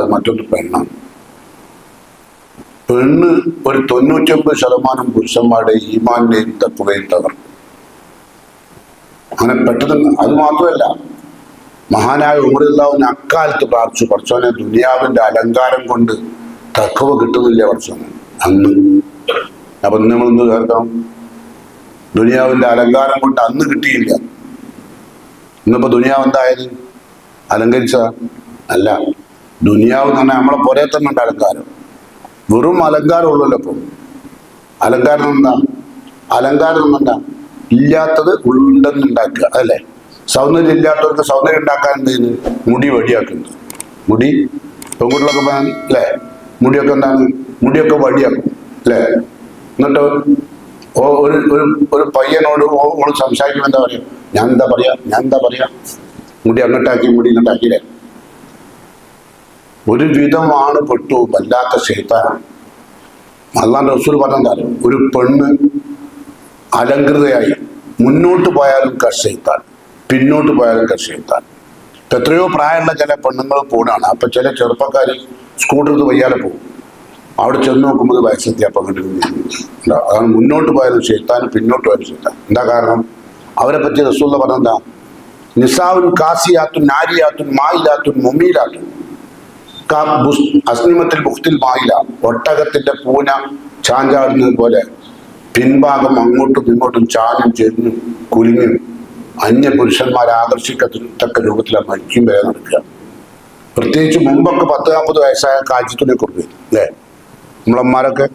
അത് മറ്റൊന്ന് പെണ്ണാണ്. പെണ്ണ് ഒരു 99% പുരുഷന്മാരുടെ ഈമാന്റെയും തത്വയും തകർക്കും. അങ്ങനെ പെട്ടെന്ന്. അത് മാത്രമല്ല, മഹാനായ ഉമർ റളിയല്ലാഹു അക്കാലത്ത് പ്രാർത്ഥിച്ചു, പടച്ചോനെ ദുനിയാവിന്റെ അലങ്കാരം കൊണ്ട് തഖ്വ കിട്ടുന്നില്ല പടച്ചോനെ അന്ന്. അപ്പൊ നമ്മൾ എന്ത് കേൾക്കണം? ദുനിയാവിന്റെ അലങ്കാരം കൊണ്ട് അന്ന് കിട്ടിയില്ല. ഇന്നിപ്പോ ദുനിയാവ് എന്തായത്? അലങ്കരിച്ച അല്ല. ദുനിയാവ് എന്ന് പറഞ്ഞാൽ നമ്മളെ പുറേ തന്നെ ഉണ്ട് അലങ്കാരം. വെറും അലങ്കാരം ഉള്ളല്ലോ ഇപ്പം. അലങ്കാരം എന്താ? അലങ്കാരം എന്താ? ഇല്ലാത്തത് ഉണ്ടെന്നുണ്ടാക്കുക, അല്ലേ? സൗന്ദര്യം ഇല്ലാത്തവർക്ക് സൗന്ദര്യം ഉണ്ടാക്കാൻ എന്ത് ചെയ്യുന്നു? മുടി വടിയാക്കുന്നത്. മുടി പെൺകുട്ടികളൊക്കെ അല്ലേ? മുടിയൊക്കെ എന്താണ്? മുടിയൊക്കെ വടിയാക്കും, അല്ലേ? എന്നിട്ട് ഒരു പയ്യനോട് ഓള് സംസാരിക്കുമ്പോൾ എന്താ പറയാ? ഞാൻ എന്താ പറയാ? മുടി അങ്ങോട്ടാക്കി, മുടി ഇങ്ങോട്ടാക്കിയില്ലേ? ഒരു വിധമാണ് പെട്ടു, വല്ലാത്ത ശൈത്താനാണ്. അല്ലാഹുവിന്റെ റസൂൽ പറഞ്ഞാലും ഒരു പെണ്ണ് അലങ്കൃതയായി മുന്നോട്ട് പോയാലും കർഷയിത്താൻ, പിന്നോട്ട് പോയാലും കർഷയിത്താൻ. എത്രയോ പ്രായമുള്ള ചില പെണ്ണുങ്ങൾ പോണാണ്. അപ്പൊ ചില ചെറുപ്പക്കാർ സ്കൂട്ടറിൽ വയ്യാതെ പോകും. അവിടെ ചെന്ന് നോക്കുമ്പോൾ വയസ്സെത്തി. അപ്പം അതാണ് മുന്നോട്ട് പോയാലും ഷെയ്ത്താൻ, പിന്നോട്ട് പോയാലും ഷെയ്ത്താൻ. എന്താ കാരണം? അവരെ പറ്റി റസൂൽ പറഞ്ഞെന്താ? നിസാവുൻ കാസിയാത്തുൻ നാരിയാത്തുൻ മായിലാത്തുൻ മുമീലാത്തുൻ അസ്നിമത്തിൽ ബുഖ്തിൽ മായില. ഒട്ടകത്തിന്റെ പൂന ചാഞ്ചാടുന്നത് പോലെ പിൻഭാഗം അങ്ങോട്ടും ഇങ്ങോട്ടും ചാഞ്ഞും ചെരിഞ്ഞും കുലുങ്ങും അന്യ പുരുഷന്മാരെ ആകർഷിക്കത്തക്ക രൂപത്തിലാണ് മരിക്കും വരെ നടക്കുക. പ്രത്യേകിച്ച് മുമ്പൊക്കെ 10-40 വയസ്സായ കാച്ചിത്തുണി കൊടുക്കും, അല്ലേ? നമ്മളമ്മമാരൊക്കെ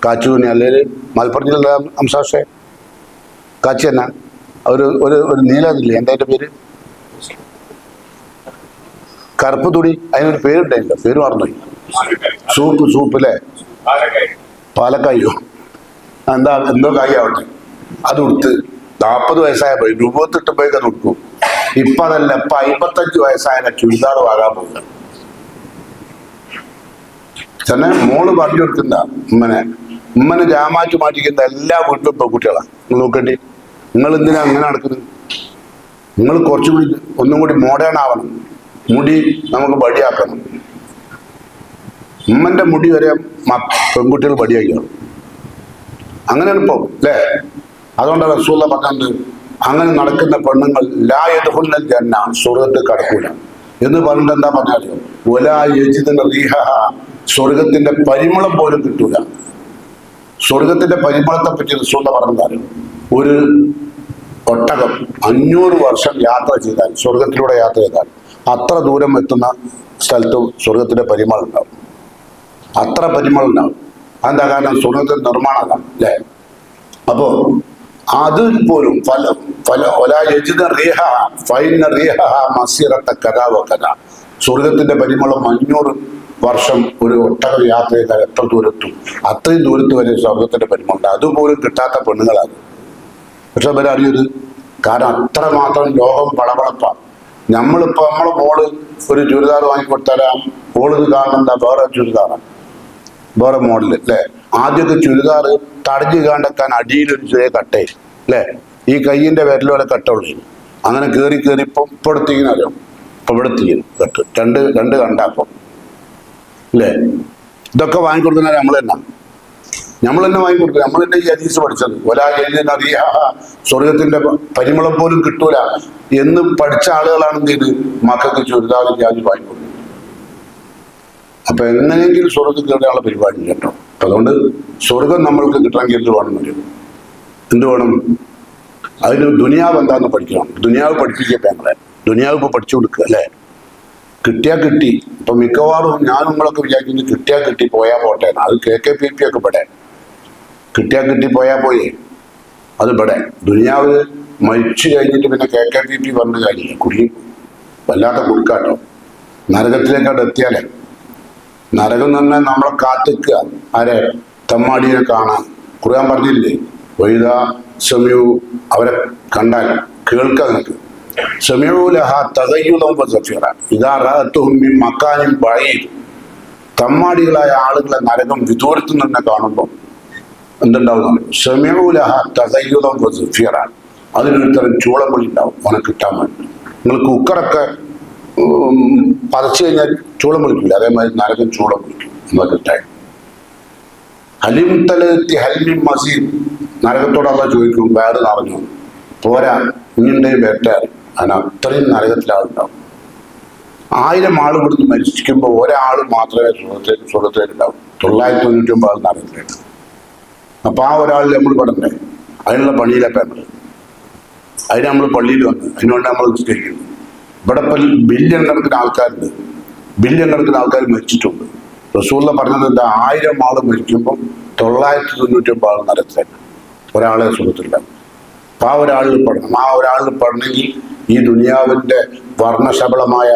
കാച്ചു തുണി, അല്ലെങ്കിൽ മലപ്പുറം ജില്ല അംശാഷെ കാച്ചി തന്നെ ഒരു നീലതില്ലേ, എന്താ അതിന്റെ പേര്? കറുപ്പ് തുണി. അതിനൊരു പേരുണ്ടായില്ല, പേര് മറന്നുപോയി. സൂപ്പ് അല്ലേ? പാലക്കായോ എന്തോ കായാവട്ടെ. അത് കൊടുത്ത് 40 വയസ്സായപ്പോ 28 അത് കൊടുക്കും. ഇപ്പൊ അതല്ല, ഇപ്പൊ 55 വയസ്സായ ചുരിദാർ വാങ്ങാൻ പോകുക. തന്നെ മോള് പറഞ്ഞു കൊടുക്കുന്ന ഉമ്മനെ ജാമാറ്റ് മാറ്റിക്കുന്ന എല്ലാ വീട്ടിലും പെൺകുട്ടികളാണ്. നിങ്ങൾ നോക്കണ്ടി, നിങ്ങൾ എന്തിനാ അങ്ങനെ നടക്കുന്നത്? നിങ്ങൾ കുറച്ചുകൂടി ഒന്നും കൂടി മോഡേൺ ആവണം. മുടി നമുക്ക് വടിയാക്കണം. ഉമ്മന്റെ മുടി വരെ പെൺകുട്ടികൾ വടിയാക്കണം. അങ്ങനെയാണ് ഇപ്പൊ, അല്ലേ? അതുകൊണ്ട് റസൂലുള്ള പറഞ്ഞത് അങ്ങനെ നടക്കുന്ന പെണ്ണുങ്ങൾ ലാ യദ്ഖുലുൽ ജന്ന, സ്വർഗ്ഗത്തിൽ കടക്കൂല എന്ന് പറഞ്ഞിട്ട് എന്താ പറഞ്ഞാൽ വലാ യജിദുന റീഹഹ, സ്വർഗത്തിന്റെ പരിമളം പോലും കിട്ടൂല. സ്വർഗത്തിന്റെ പരിമളത്തെ പറ്റി റസൂലുള്ള പറഞ്ഞാൽ ഒരു ഒട്ടകം 500 വർഷം യാത്ര ചെയ്താൽ, സ്വർഗത്തിലൂടെ യാത്ര ചെയ്താൽ അത്ര ദൂരം എത്തുന്ന സ്ഥലത്ത് സ്വർഗത്തിന്റെ പരിമളം ഉണ്ടാവും. അത്ര പരിമളം ഉണ്ടാവും. അതെന്താ കാരണം? സ്വർഗത്തിന്റെ നിർമ്മാണമാണ്, അല്ലേ? അപ്പോ അത് പോലും സ്വർഗത്തിന്റെ പരിമളം 500 വർഷം ഒരു ഒട്ടക യാത്ര ചെയ്താൽ എത്ര ദൂരത്തും അത്രയും ദൂരത്ത് വരെ സ്വർഗത്തിന്റെ പരിമളം. അതുപോലും കിട്ടാത്ത പെണ്ണുങ്ങളാണ്. പക്ഷെ അവരെ അറിയത് കാരണം അത്രമാത്രം ലോകം പളപളപ്പാണ്. നമ്മളെ മോള് ഒരു ചുരിദാർ വാങ്ങിക്കൊടുത്താൽ മോളിത് കാണുന്ന വേറെ ചുരിദാറാണ്, വേറെ മോഡല്, അല്ലേ? ആദ്യമൊക്കെ ചുരിദാർ തടഞ്ഞു കണ്ടെത്താൻ അടിയിലൊരു ചെറിയ കട്ടേ, അല്ലേ? ഈ കയ്യിന്റെ വിരലോടെ കട്ടുള്ളൂ. അങ്ങനെ കയറി ഇപ്പൊ എടുത്തിരിക്കുന്നല്ലോ, ഇപ്പൊ ഇവിടെ എത്തിക്കുന്നു കെട്ട് രണ്ട് കണ്ടാപ്പം, അല്ലേ? ഇതൊക്കെ വാങ്ങിക്കൊടുക്കുന്ന നമ്മൾ തന്നെ വാങ്ങിക്കൊടുക്കുക. നമ്മൾ തന്നെ ഈ ഹദീസ് പഠിച്ചത് സ്വർഗത്തിന്റെ പരിമളം പോലും കിട്ടൂല എന്ന് പഠിച്ച ആളുകളാണ് എന്ത് ചെയ്ത് മക്കൾക്ക് ചുരിദാർ ജാതി വാങ്ങിക്കൊടുക്കുന്നത്. അപ്പൊ എങ്ങനെയെങ്കിലും സ്വർഗത്തിൽ കയറാനുള്ള പരിപാടി കേട്ടോ. അതുകൊണ്ട് സ്വർഗം നമ്മൾക്ക് കിട്ടണമെങ്കിൽ എന്ത് വേണം? എന്ത് വേണം? അതിന് ദുനിയാവ് എന്താന്ന് പഠിക്കണം. ദുനിയാവ് പഠിപ്പിക്കട്ടെ. ഞങ്ങളെ ദുനിയാവ് ഇപ്പൊ പഠിച്ചു കൊടുക്കുക, അല്ലേ? കിട്ടിയാ കിട്ടി. ഇപ്പൊ മിക്കവാറും ഞാനും നിങ്ങളൊക്കെ വിചാരിക്കുന്നത് കിട്ടിയാ കിട്ടി പോയാ പോട്ടെ. അത് KKPP ഒക്കെ ഇവിടെ കിട്ടിയാ കിട്ടി പോയാ പോയേ. അത് ഇവിടെ ദുനിയാവ് മരിച്ചു കഴിഞ്ഞിട്ട് പിന്നെ KKPP പറഞ്ഞ കാര്യമില്ല. കുടുങ്ങി വല്ലാത്ത കുടുക്കാട്ടോ. നരകത്തിലേക്കവിടെ എത്തിയാലേ, നരകം തന്നെ നമ്മളെ കാത്തിക്കുക. ആരെ? തമ്മാടിയെ കാണാൻ ഖുർആൻ പറഞ്ഞില്ലേ? വൈദ സമയൂ, അവരെ കണ്ടാൽ കേൾക്കുക. നിനക്ക് തമ്മാടികളായ ആളുകളെ നരകം വിദൂരത്ത് തന്നെ കാണുമ്പോൾ എന്തുണ്ടാവും? അതിനൊരു തരം ചൂളംപൊളി ഉണ്ടാവും അവനെ കിട്ടാൻ വേണ്ടി. നിങ്ങൾ കുക്കറൊക്കെ പതച്ചു കഴിഞ്ഞാൽ ചൂളം വിളിക്കില്ല, അതേമാതിരി നരകം ചൂളം വിളിക്കും എന്നൊക്കെ. ഹലിം തലത്തി ഹലിം മസീദ്, നരകത്തോട് അള്ളാഹ് ചോദിക്കും വേറെ നിറഞ്ഞു പോരാ, ഇനിയുണ്ടെങ്കിൽ വേട്ടാറ്. അതിന് അത്രയും നരകത്തിലാളുണ്ടാവും. 1000 ആൾ ഇവിടുന്ന് മരിക്കുമ്പോൾ ഒരാൾ മാത്രമേ സ്വർഗത്തിലുണ്ടാവും, 999 ആൾ നരകത്തിലുണ്ടാവും. അപ്പൊ ആ ഒരാൾ നമ്മൾ പെടണ്ടേ? അതിനുള്ള പണിയിലൊക്കെ നമ്മൾ അതിന് നമ്മൾ പള്ളിയിൽ വന്ന് അതിനുകൊണ്ട് നമ്മൾ നിസ്കരിക്കുന്നു. ഇവിടെ ഇപ്പം ബില്യൺ കണക്കിന് ആൾക്കാരുണ്ട്, ബില്യൺ കണക്കിന് ആൾക്കാർ മരിച്ചിട്ടുണ്ട്. റസൂലുള്ള പറഞ്ഞത് എന്താ? 1000 ആൾ മരിക്കുമ്പോൾ 999 ആൾ നരകത്തിലാണ്, ഒരാളെ സുഖത്തിലുണ്ടാവും. അപ്പൊ ആ ഒരാളിൽ പെടണം. ആ ഒരാളിൽ പെടണമെങ്കിൽ ഈ ദുനിയാവിന്റെ വർണ്ണശബളമായ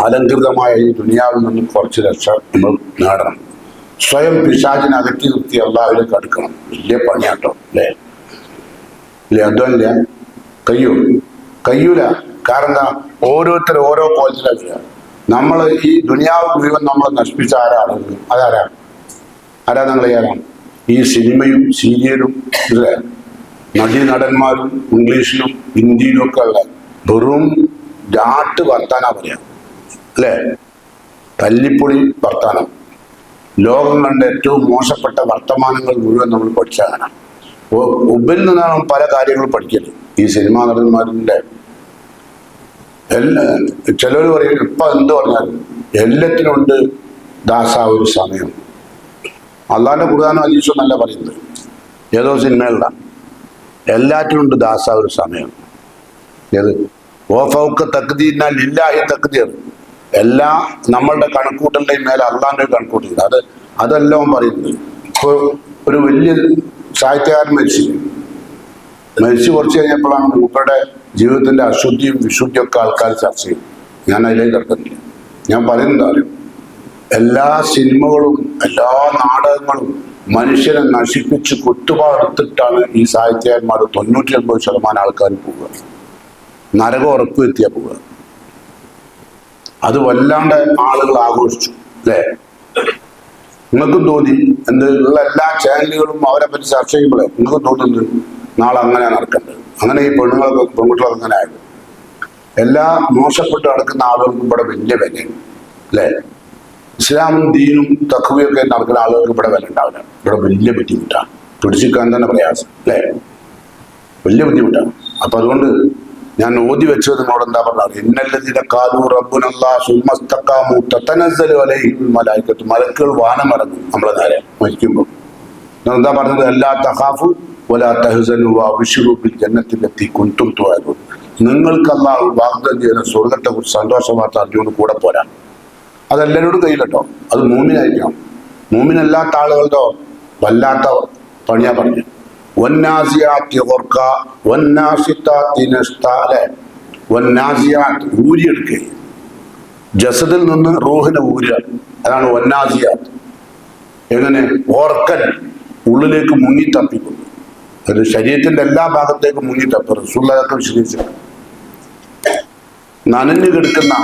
അലങ്കൃതമായ ഈ ദുനിയാവിൽ നിന്നും കുറച്ച് രക്ഷ നമ്മൾ നേടണം. സ്വയം പിശാചിനെ അകറ്റി നിർത്തി അള്ളാഹുവിലേക്ക് അടുക്കണം. വലിയ പണിയാട്ടോ, അല്ലേ? അധ്വാനില്ല, കഴിയൂല. കാരണം എന്താ? ഓരോരുത്തർ ഓരോ കോലത്തിലാക്കുക. നമ്മൾ ഈ ദുനിയാവ് മുഴുവൻ നമ്മളെ നശിപ്പിച്ച ആരാണ്? ആരാ നിങ്ങൾ? ഈ സിനിമയും സീരിയലും ഇതിലെ നടന്മാരും ഇംഗ്ലീഷിലും ഹിന്ദിയിലും ഒക്കെ ഉള്ള വെറും ജാട്ട് വർത്താനാ പറയാം, അല്ലേ? തല്ലിപ്പൊളി വർത്താനം. ലോകം കണ്ട ഏറ്റവും മോശപ്പെട്ട വർത്തമാനങ്ങൾ മുഴുവൻ നമ്മൾ പഠിച്ചാണ്. ഉബിൽ നിന്നാണ് പല കാര്യങ്ങളും പഠിക്കല്. ഈ സിനിമാ നടന്മാരുടെ ചിലർ പറയും ഇപ്പൊ എന്ത് പറഞ്ഞാലും എല്ലാത്തിനുണ്ട് ഒരു സമയം. അള്ളാന്റെ ഖുർആനും ഹദീസും അല്ല പറയുന്നത്, ഏതോ സിനിമയുള്ള എല്ലാറ്റിനും ഉണ്ട് ഒരു സമയം. ഏത് ഓഫൗക്ക് തക്ദീരിനാൽ ലില്ലാഹി തക്ദീർ, എല്ലാ നമ്മളുടെ കണക്കൂട്ടലിന്റെയും മേലെ അള്ളാന്റെ കണക്കൂട്ടൽ. അതെല്ലാം പറയുന്നത്. ഇപ്പോൾ ഒരു വലിയ സാഹിത്യകാരൻ മരിച്ചു കുറച്ച് കഴിഞ്ഞപ്പോഴാണ് മൂപ്പരുടെ ജീവിതത്തിന്റെ അശുദ്ധിയും വിശുദ്ധിയും ഒക്കെ ആൾക്കാർ ചർച്ച ചെയ്യും. ഞാൻ അതിലേക്ക് കിടക്കുന്നില്ല. ഞാൻ പറയുന്നത് അറിയും, എല്ലാ സിനിമകളും എല്ലാ നാടകങ്ങളും മനുഷ്യനെ നശിപ്പിച്ച് കുത്തുപാടെടുത്തിട്ടാണ് ഈ സാഹിത്യകാരന്മാർ 99% ആൾക്കാർ പോവുക, നരകം ഉറപ്പുവരുത്തിയാ പോവുക. അത് വല്ലാണ്ട് ആളുകൾ ആഘോഷിച്ചു, അല്ലേ? നിങ്ങൾക്കും തോന്നി എന്ത്? ഉള്ള എല്ലാ ചാനലുകളും അവരെ പറ്റി ചർച്ച ചെയ്യുമ്പോഴേ നിങ്ങൾക്കും തോന്നുന്നത് നാളെ അങ്ങനെ നടക്കേണ്ടത്. അങ്ങനെ ഈ പെൺകുട്ടികളൊക്കെ അങ്ങനെ ആയത്. എല്ലാ മോശപ്പെട്ട് നടക്കുന്ന ആളുകൾക്കും ഇവിടെ വലിയ വിലയാണ്, അല്ലേ? ഇസ്ലാമും ദീനും തഖ്വയൊക്കെ നടക്കുന്ന ആളുകൾക്ക് ഇവിടെ വില ഉണ്ടാവില്ല. ഇവിടെ വലിയ ബുദ്ധിമുട്ടാണ്, പിടിച്ചിരിക്കാൻ തന്നെ പ്രയാസം, അല്ലേ? വലിയ ബുദ്ധിമുട്ടാണ്. അപ്പൊ അതുകൊണ്ട് ഞാൻ ഓതി വെച്ചത് നിങ്ങളോട് എന്താ പറഞ്ഞത്? ഇന്നല്ലദീന ഖാലൂ റബ്ബുനല്ലാഹ് സുമ്മ ഇസ്തഖാമൂ തതനസ്സലു അലൈഹിൽ മലായികത്തു, മലക്കുകൾ വാനമിറങ്ങും നമ്മളെ നേരെ മരിക്കുമ്പോൾ. എന്താ പറഞ്ഞത്? അല്ലാ തഖാഫു വലാ തഹ്സനു വഅബ്ശിറൂ ബിൽ ജന്നത്തി ലത്തി കുൻതും തുഅദൂൻ. നിങ്ങൾക്ക് അല്ലാഹു വാഗ്ദാനം ചെയ്യുന്ന സ്വർഗ്ഗത്തെ കുറിച്ച് സന്തോഷ വാർത്ത അറിഞ്ഞുകൊണ്ട് കൂടെ പോരാ. അതെല്ലാവരോടും കയ്യിലട്ടോ. അത് മൂമിനായിരിക്കണം. മൂമിനല്ലാത്ത ആളുകളുടെ വല്ലാത്ത പണിയാ പറഞ്ഞു. ഊരിയെടുക്കുക, ജസദിൽ നിന്ന് റൂഹിനെ ഊരുക, അതാണ് വന്നാസിയാത്ത്. എങ്ങനെ? ഓർക്കൻ ഉള്ളിലേക്ക് മുങ്ങി തപ്പിക്കുന്നു. അത് ശരീരത്തിന്റെ എല്ലാ ഭാഗത്തേക്കും മുങ്ങി തപ്പി റസൂലുള്ളാഹി വിശദീകരിച്ചു. നനഞ്ഞു കിടക്കുന്ന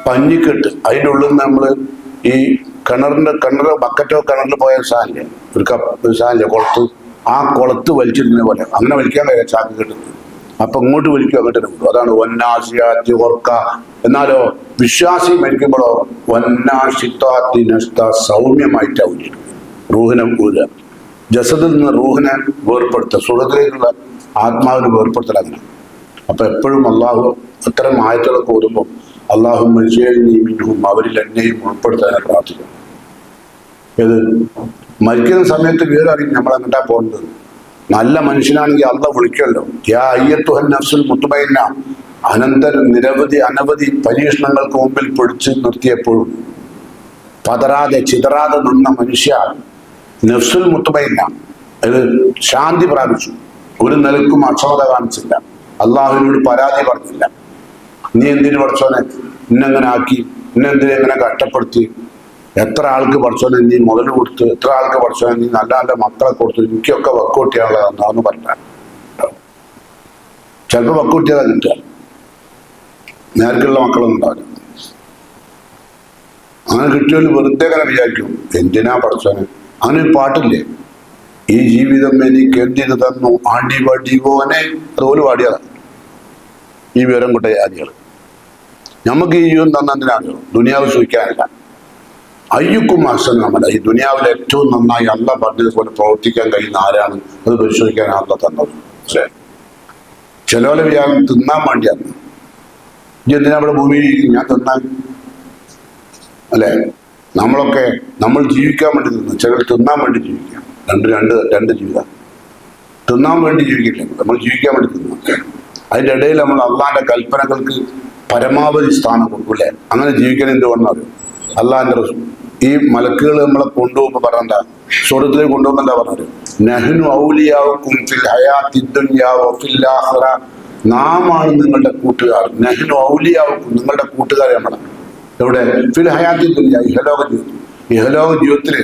പഞ്ഞിക്കെട്ട്, അതിൻ്റെ ഉള്ളിൽ നിന്ന് നമ്മൾ ഈ കിണർ ബക്കറ്റോ കിണറിൽ പോയ സാധനം, ഒരു സാധനം കുളത്ത്, ആ കുളത്ത് വലിച്ചിരുന്ന പോലെ അങ്ങനെ വലിക്കാൻ കഴിയാം ചാക്ക് കെട്ടുന്നത്. അപ്പൊ ഇങ്ങോട്ട് വലിക്കും, അങ്ങോട്ട് കിട്ടും. അതാണ് വന്നാസിയാത്തി ഓർക്ക. എന്നാലോ വിശ്വാസി മരിക്കുമ്പോഴോ വന്നാഷിത്താത്തി നഷ്ത, സൗമ്യമായിട്ടാവും റൂഹിനെ ഊരുക. ജസദിൽ നിന്ന് റൂഹിനെ വേർപ്പെടുത്തുക, സുഖത്തിലേക്കുള്ള ആത്മാവിനെ വേർപ്പെടുത്തൽ. അങ്ങനെ അപ്പൊ എപ്പോഴും അള്ളാഹു അത്തരം ആയത്തുകളൊക്കെ ഓടുമ്പോൾ അള്ളാഹു മിൻഹും, അവരിൽ എന്നെയും ഉൾപ്പെടുത്താൻ പ്രാർത്ഥിക്കണം. ഏത് മരിക്കുന്ന സമയത്ത് വിവരറിയും നമ്മൾ അങ്ങോട്ടാ പോകുന്നത്. നല്ല മനുഷ്യനാണെങ്കിൽ അള്ളാഹ് വിളിക്കുമല്ലോ, യാ അയ്യത്തുഹൻ നഫ്സുൽ മുത്മയിന്ന. അനവധി പരീക്ഷണങ്ങൾക്ക് മുമ്പിൽ പിടിച്ച് നിർത്തിയപ്പോഴും പതറാതെ ചിതറാതെ നിന്ന മനുഷ്യ നഫ്സുൽ മുത്മയിന്ന, അത് ശാന്തി പ്രാപിച്ചു. ഒരു നിലക്കും അക്ഷമത കാണിച്ചില്ല, അള്ളാഹുവിനോട് പരാതി പറഞ്ഞില്ല. നീ എന്തിനു പഠിച്ചോനെ ഇന്നെങ്ങനെ ആക്കി, ഇന്നെന്തിനെ എങ്ങനെ കഷ്ടപ്പെടുത്തി, എത്ര ആൾക്ക് പഠിച്ചോനെ നീ മുതൽ കൊടുത്ത്, എത്ര ആൾക്ക് പഠിച്ചോനെ നീ നല്ല നല്ല മക്കളെ കൊടുത്തു, എനിക്കൊക്കെ വക്കോട്ടിയാണുള്ളതെന്ന് പറഞ്ഞ ചിലപ്പോൾ വക്കോട്ടിയതാ കിട്ടുക, നേർക്കുള്ള മക്കളൊന്നും ഉണ്ടാവില്ല. അങ്ങനെ കിട്ടിയവന് വെറുതെ അങ്ങനെ വിചാരിക്കും എന്തിനാ പഠിച്ചോനെ. അങ്ങനെ ഒരു പാട്ടില്ലേ, ഈ ജീവിതം എനിക്ക് എന്തിനു തന്നു അടിവടിവോനെ, അതുപോലെ പാടിയതാണ് ഈ വിവരം കൊണ്ട ജാതികൾ. നമുക്ക് ഈ ജീവൻ തന്നെന്തിനാണോ? ദുനിയാവ് സൂചിക്കാനില്ല. അയ്യുക്കും അസൻ നമ്മുടെ ഈ ദുനിയാവിൽ ഏറ്റവും നന്നായി അള്ളാഹ് പറഞ്ഞതുപോലെ പ്രവർത്തിക്കാൻ കഴിയുന്ന ആരാണ്? അത് പരിശോധിക്കാൻ അള്ളാഹ് തന്നത്. ചിലവരെ വിചാരം തിന്നാൻ വേണ്ടിയാണ്. ഈ എന്തിനാ ഇവിടെ ഭൂമിയിൽ ഞാൻ തിന്നാൻ അല്ലേ? നമ്മളൊക്കെ നമ്മൾ ജീവിക്കാൻ വേണ്ടി തിന്നു, ചിലർ തിന്നാൻ വേണ്ടി ജീവിക്കാം. രണ്ട് ജീവിതം. തിന്നാൻ വേണ്ടി ജീവിക്കില്ല, നമ്മൾ ജീവിക്കാൻ വേണ്ടി തിന്നു. അതിൻ്റെ ഇടയിൽ നമ്മൾ അള്ളാഹിന്റെ കൽപ്പനകൾക്ക് പരമാവധി സ്ഥാനം കൊടുക്കൂലേ? അങ്ങനെ ജീവിക്കാൻ എന്ത് പറഞ്ഞാൽ അള്ളാഹിന്റെ ഈ മലക്കുകൾ നമ്മളെ കൊണ്ടുപോകുമ്പോൾ പറഞ്ഞ സ്വർഗ്ഗത്തിലേക്ക് കൊണ്ടുപോകുമ്പോൾ എന്താ പറഞ്ഞത്? നഹ്നു ഔലിയാഉക്കും ഫിൽ ഹയാത്തി ദുനിയാ വഫിൽ ആഖിറ. നാമാണ് നിങ്ങളുടെ കൂട്ടുകാർ. നഹ്നു ഔലിയാഉക്കും, നിങ്ങളുടെ കൂട്ടുകാരെ നമ്മളാണ്. എവിടെ? ഫിൽ ഹയാത്തി ദുനിയാ, ഇഹലോക ജീവിതത്തിൽ. ഇഹലോക ജീവിതത്തിൽ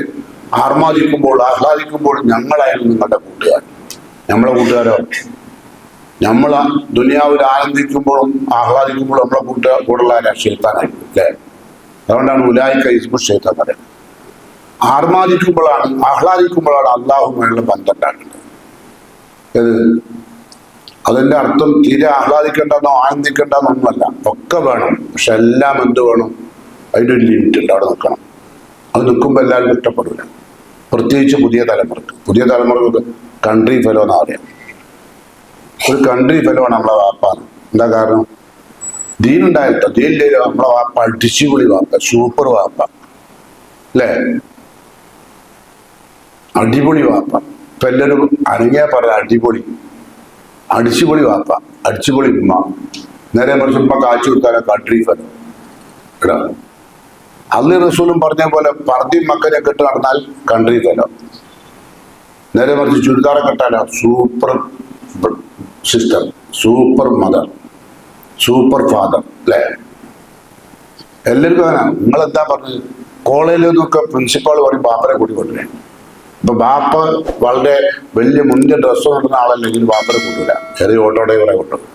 ആർമാദിക്കുമ്പോൾ ആഹ്ലാദിക്കുമ്പോൾ ഞങ്ങളായിരുന്നു നിങ്ങളുടെ കൂട്ടുകാർ. നമ്മളെ കൂട്ടുകാരോ? നമ്മൾ ദുനിയാവിൽ ആനന്ദിക്കുമ്പോഴും ആഹ്ലാദിക്കുമ്പോഴും നമ്മളെ കൂടുള്ള ശൈത്താനായിരിക്കും അല്ലേ? അതുകൊണ്ടാണ് ഉലായിക ഹിസ്ബു ശൈത്താൻ പറയുന്നത്. ആർമാദിക്കുമ്പോഴാണ് ആഹ്ലാദിക്കുമ്പോഴാണ് അള്ളാഹുമായുള്ള ബന്ധം ഉണ്ടാക്കുന്നത്. അതിന്റെ അർത്ഥം തീരെ ആഹ്ലാദിക്കേണ്ടെന്നോ ആനന്ദിക്കേണ്ടെന്നൊന്നുമല്ല, ഒക്കെ വേണം. പക്ഷെ എല്ലാം എന്ത് വേണം? അതിൻ്റെ ഒരു ലിമിറ്റ് ഉണ്ട്, അവിടെ നിൽക്കണം. അത് നിൽക്കുമ്പോൾ എല്ലാവരും ഇഷ്ടപ്പെടില്ല. പ്രത്യേകിച്ച് പുതിയ തലമുറക്ക് കൺട്രി ഫെലോ എന്നാ പറയാം. ഒരു കൺട്രി ഫെലോ ആണ് നമ്മളെ വാപ്പാണ്. എന്താ കാരണം? ദീനുണ്ടായിട്ടോ, ദീനില്ലേ നമ്മളെ വാപ്പ അടിച്ചുപൊളി വാപ്പ, സൂപ്പർ വാപ്പ അല്ലേ? അടിപൊളി വാപ്പ. ഇപ്പൊ എല്ലാവരും അനങ്ങിയാ പറയാം അടിച്ചുപൊളി വാപ്പ, അടിച്ചുപൊളി ഉമ്മ. നേരെ മറിച്ച് ഉമ്മ കാച്ചു കൊടുത്താലോ കൺട്രി ഫെലോ. കേട്ടോ, അള്ളി റസൂലും പറഞ്ഞ പോലെ പർദ്ദയും മക്കനെ കെട്ട് നടന്നാൽ കൺട്രി ഫെലോ. നേരെ മറിച്ച് ചുരിദാറെ കെട്ടാലോ super sister, super mother, super father അല്ലേ? എല്ലാവർക്കും അങ്ങനെ. നിങ്ങളെന്താ പറഞ്ഞത്? കോളേജിൽ നിന്നൊക്കെ പ്രിൻസിപ്പാൾ പറയും ബാപ്പനെ കൂട്ടി കൊണ്ടുവരാൻ. ഇപ്പൊ ബാപ്പ വളരെ വലിയ മുന്തിയ ഡ്രസ്സ് കൊണ്ടുവന്ന ആളല്ലെങ്കിൽ ബാപ്പനെ കൂട്ടില്ല, ചെറിയ ഓട്ടോ ഡ്രൈവറെ കൊണ്ടുവരും.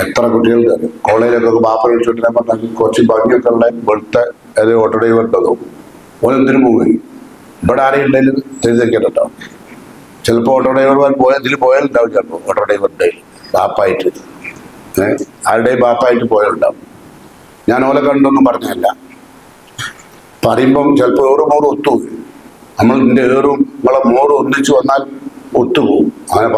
എത്ര കുട്ടികൾക്ക് അറിയാം കോളേജിലൊക്കെ ബാപ്പനെ വിളിച്ചോണ്ടിരാൻ പറഞ്ഞാൽ കുറച്ച് ഭംഗിയൊക്കെ ഉള്ള വെളുത്ത ഏതൊരു ഓട്ടോ ഡ്രൈവർ ഉണ്ടോ ഓരോന്നിനും പോവുകയും. ഇവിടെ ആരെയും ഉണ്ടെങ്കിലും തിരിച്ചേട്ടോ. ചിലപ്പോൾ ഓട്ടോ ഡ്രൈവർമാർ ഇതിൽ പോയാലുണ്ടാവും. ചിലപ്പോൾ ഓട്ടോ ഡ്രൈവറുടെ ബാപ്പായിട്ട് ആരുടെയും ബാപ്പായിട്ട് പോയാലുണ്ടാവും. ഞാൻ ഓലെ കണ്ടൊന്നും പറഞ്ഞല്ല. പറയുമ്പം ചിലപ്പോൾ ഏറും മോറും ഒത്തുപോകും. നമ്മൾ ഇതിൻ്റെ ഏറും നമ്മളെ മോറും ഒന്നിച്ചു വന്നാൽ ഒത്തുപോകും. അങ്ങനെ